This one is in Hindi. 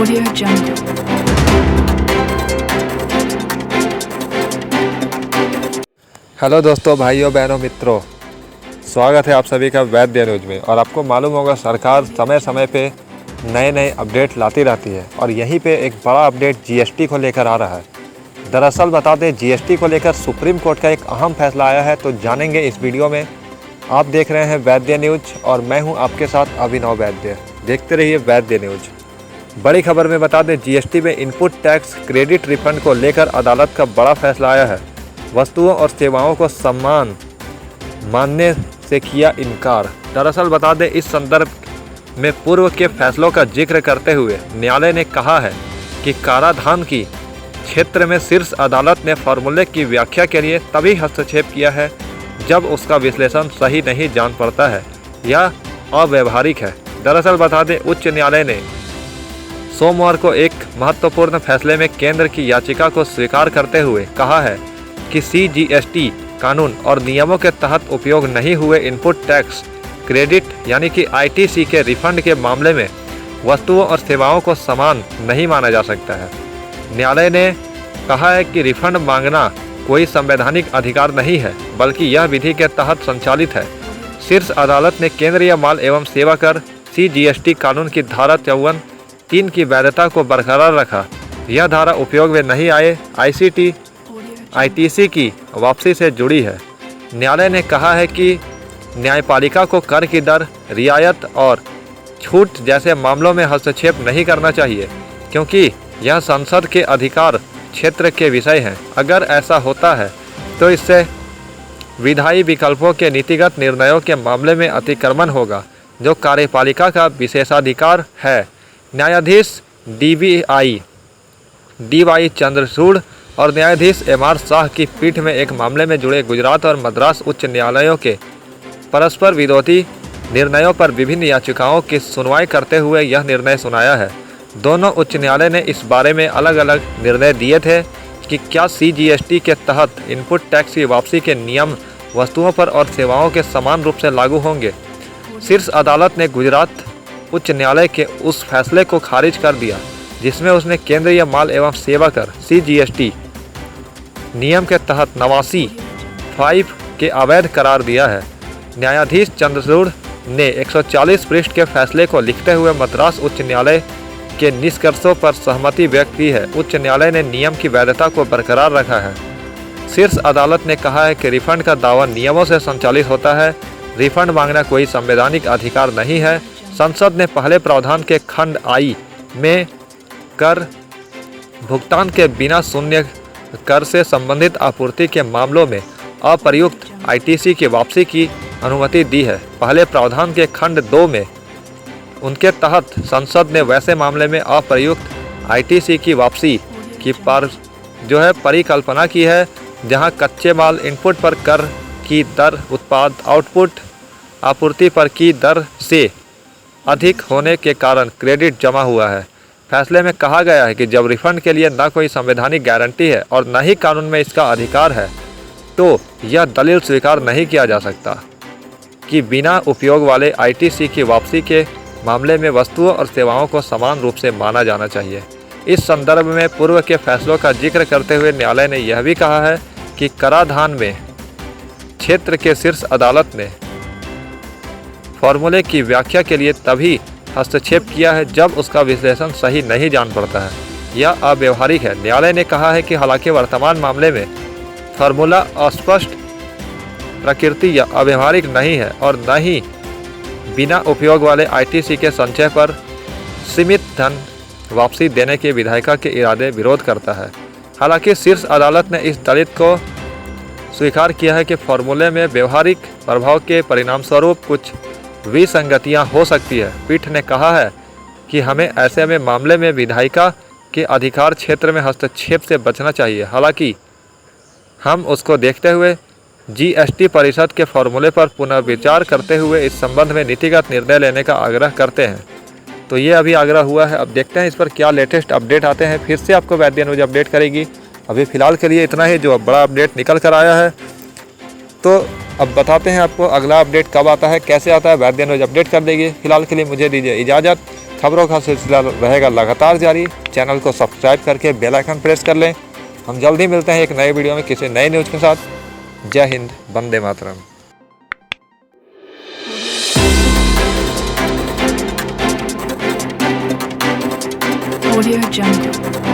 Audio Jungle। हेलो दोस्तों, भाइयों बहनों मित्रों, स्वागत है आप सभी का वैद्य न्यूज में। और आपको मालूम होगा सरकार समय समय पे नए नए अपडेट लाती रहती है और यहीं पे एक बड़ा अपडेट जीएसटी को लेकर आ रहा है। दरअसल बता दें, जीएसटी को लेकर सुप्रीम कोर्ट का एक अहम फैसला आया है, तो जानेंगे इस वीडियो में। आप देख रहे हैं वैद्य न्यूज और मैं हूं आपके साथ अभिनव वैद्य। देखते रहिए वैद्य न्यूज। बड़ी खबर में बता दें, जीएसटी में इनपुट टैक्स क्रेडिट रिफंड को लेकर अदालत का बड़ा फैसला आया है। वस्तुओं और सेवाओं को समान मानने से किया इनकार। दरअसल बता दें, इस संदर्भ में पूर्व के फैसलों का जिक्र करते हुए न्यायालय ने कहा है कि कराधान की क्षेत्र में शीर्ष अदालत ने फॉर्मूले की व्याख्या के लिए तभी हस्तक्षेप किया है जब उसका विश्लेषण सही नहीं जान पड़ता है या अव्यवहारिक है। दरअसल बता दें, उच्च न्यायालय ने सोमवार को एक महत्वपूर्ण फैसले में केंद्र की याचिका को स्वीकार करते हुए कहा है कि सीजीएसटी कानून और नियमों के तहत उपयोग नहीं हुए इनपुट टैक्स क्रेडिट यानी कि आईटीसी के रिफंड के मामले में वस्तुओं और सेवाओं को समान नहीं माना जा सकता है। न्यायालय ने कहा है कि रिफंड मांगना कोई संवैधानिक अधिकार नहीं है, बल्कि यह विधि के तहत संचालित है। शीर्ष अदालत ने केंद्रीय माल एवं सेवा कर सीजीएसटी कानून की धारा 54(3) की वैधता को बरकरार रखा। यह धारा उपयोग में नहीं आए आईटीसी की वापसी से जुड़ी है। न्यायालय ने कहा है कि न्यायपालिका को कर की दर, रियायत और छूट जैसे मामलों में हस्तक्षेप नहीं करना चाहिए, क्योंकि यह संसद के अधिकार क्षेत्र के विषय हैं। अगर ऐसा होता है तो इससे विधायी विकल्पों के नीतिगत निर्णयों के मामले में अतिक्रमण होगा, जो कार्यपालिका का विशेषाधिकार है। न्यायाधीश डीवाई चंद्रचूड़ और न्यायाधीश एमआर शाह की पीठ में एक मामले में जुड़े गुजरात और मद्रास उच्च न्यायालयों के परस्पर विरोधी निर्णयों पर विभिन्न याचिकाओं की सुनवाई करते हुए यह निर्णय सुनाया है। दोनों उच्च न्यायालय ने इस बारे में अलग अलग निर्णय दिए थे कि क्या सीजीएसटी के तहत इनपुट टैक्स की वापसी के नियम वस्तुओं पर और सेवाओं के समान रूप से लागू होंगे। शीर्ष अदालत ने गुजरात उच्च न्यायालय के उस फैसले को खारिज कर दिया जिसमें उसने केंद्रीय माल एवं सेवा कर सीजीएसटी नियम के तहत 89(5) के अवैध करार दिया है। न्यायाधीश चंद्रचूड़ ने 140 पृष्ठ के फैसले को लिखते हुए मद्रास उच्च न्यायालय के निष्कर्षों पर सहमति व्यक्त की है। उच्च न्यायालय ने नियम की वैधता को बरकरार रखा है। शीर्ष अदालत ने कहा है कि रिफंड का दावा नियमों से संचालित होता है। रिफंड मांगना कोई संवैधानिक अधिकार नहीं है। संसद ने पहले प्रावधान के खंड आई में कर भुगतान के बिना शून्य कर से संबंधित आपूर्ति के मामलों में अप्रयुक्त आईटीसी की वापसी की अनुमति दी है। पहले प्रावधान के खंड 2 में उनके तहत संसद ने वैसे मामले में अप्रयुक्त आईटीसी की वापसी की परिकल्पना की है जहां कच्चे माल इनपुट पर कर की दर उत्पाद आउटपुट आपूर्ति पर की दर से अधिक होने के कारण क्रेडिट जमा हुआ है। फैसले में कहा गया है कि जब रिफंड के लिए न कोई संवैधानिक गारंटी है और न ही कानून में इसका अधिकार है, तो यह दलील स्वीकार नहीं किया जा सकता कि बिना उपयोग वाले आईटीसी की वापसी के मामले में वस्तुओं और सेवाओं को समान रूप से माना जाना चाहिए। इस संदर्भ में पूर्व के फैसलों का जिक्र करते हुए न्यायालय ने यह भी कहा है कि कराधान में क्षेत्र के शीर्ष अदालत ने फॉर्मूले की व्याख्या के लिए तभी हस्तक्षेप किया है जब उसका विश्लेषण सही नहीं जान पड़ता है या अव्यवहारिक है। न्यायालय ने कहा है कि हालांकि वर्तमान मामले में फार्मूला अस्पष्ट प्रकृति या अव्यवहारिक नहीं है और न ही बिना उपयोग वाले आईटीसी के संचय पर सीमित धन वापसी देने के विधायिका के इरादे विरोध करता है। हालांकि शीर्ष अदालत ने इस दलित को स्वीकार किया है कि फॉर्मूले में व्यवहारिक प्रभाव के परिणामस्वरूप कुछ विसंगतियां हो सकती है। पीठ ने कहा है कि हमें ऐसे में मामले में विधायिका के अधिकार क्षेत्र में हस्तक्षेप से बचना चाहिए। हालांकि हम उसको देखते हुए जीएसटी परिषद के फॉर्मूले पर पुनर्विचार करते हुए इस संबंध में नीतिगत निर्णय लेने का आग्रह करते हैं। तो ये अभी आग्रह हुआ है। अब देखते हैं इस पर क्या लेटेस्ट अपडेट आते हैं। फिर से आपको वैद्य न्यूज अपडेट करेगी। अभी फ़िलहाल के लिए इतना ही जो बड़ा अपडेट निकल कर आया है। तो अब बताते हैं आपको अगला अपडेट कब आता है, कैसे आता है। वैद्य न्यूज अपडेट कर देगी। फिलहाल के लिए मुझे दीजिए इजाज़त। खबरों का सिलसिला रहेगा लगातार जारी। चैनल को सब्सक्राइब करके बेल आइकन प्रेस कर लें। हम जल्द ही मिलते हैं एक नए वीडियो में किसी नए न्यूज़ के साथ। जय हिंद, वंदे मातरम। Audio Jungle.